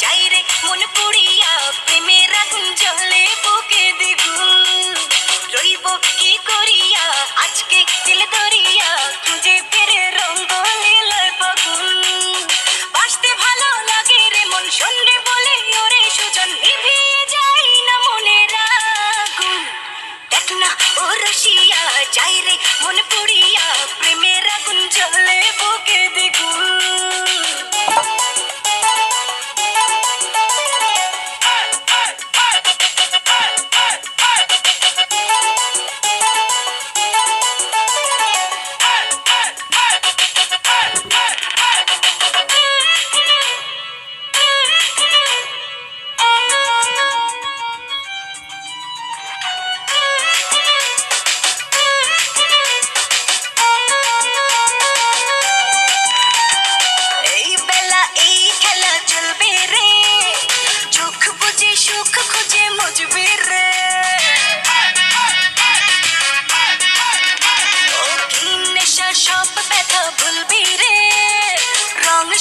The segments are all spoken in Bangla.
যাই রে মন পুড়িয়া প্রেমের আগুন জ্বলে বুকে দ্বিগুণ রইব কি করিয়া আজকে দিল দরিয়া খুঁজে ফেরে রঙ্গ লীলার ফাগুন বাসতে ভালো লাগে রে মন শোনরে বলে ওরে সুজন নিভিয়ে যায় না মনের আগুন দেখ না ও রসিয়া যাই রে মন পুড়িয়া প্রেমের আগুন জ্বলে বুকে দ্বিগুণ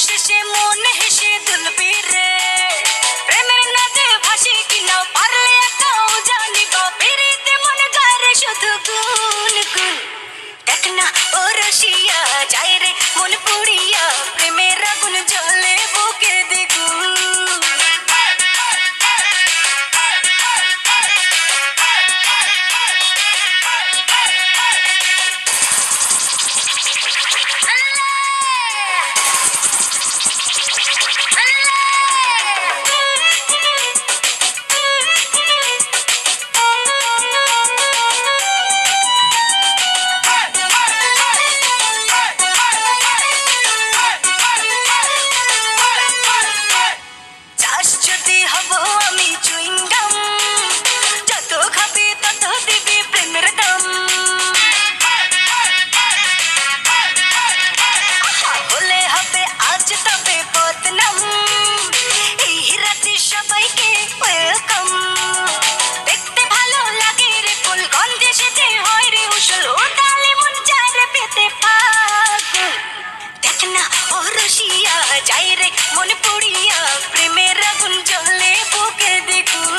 শেষে মন হেসে দুলবি রে প্রেমের নদে ভাসি কিনা পারলে একাও জানিবা বেরিতে মন গায়ে শুধু গুন গুন দেখ না ও রসিয়া যায় রে মন পুড়িয়া প্রেমের আগুন জ্বলে বুকে দ্বিগুণ যাই রে মন পুড়িয়া প্রেমের আগুন জ্বলে বুকে দ্বিগুণ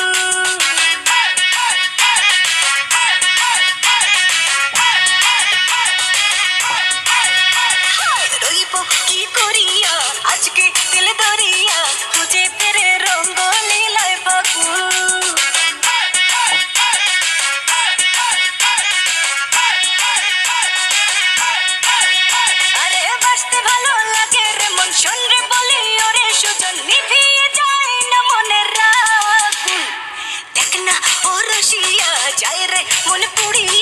রইব কি করিয়া আজকে দিল দরিয়া খুঁজে ফেরে রঙ্গ লীলায় ফাগুন আরে বাসতে ভালো লাগে রে মন শোনরে বলি ওরে সুজন নিভিয়ে যায় না মনের আগুন দেখ না ও রসিয়া যায় রে মন পুড়িয়া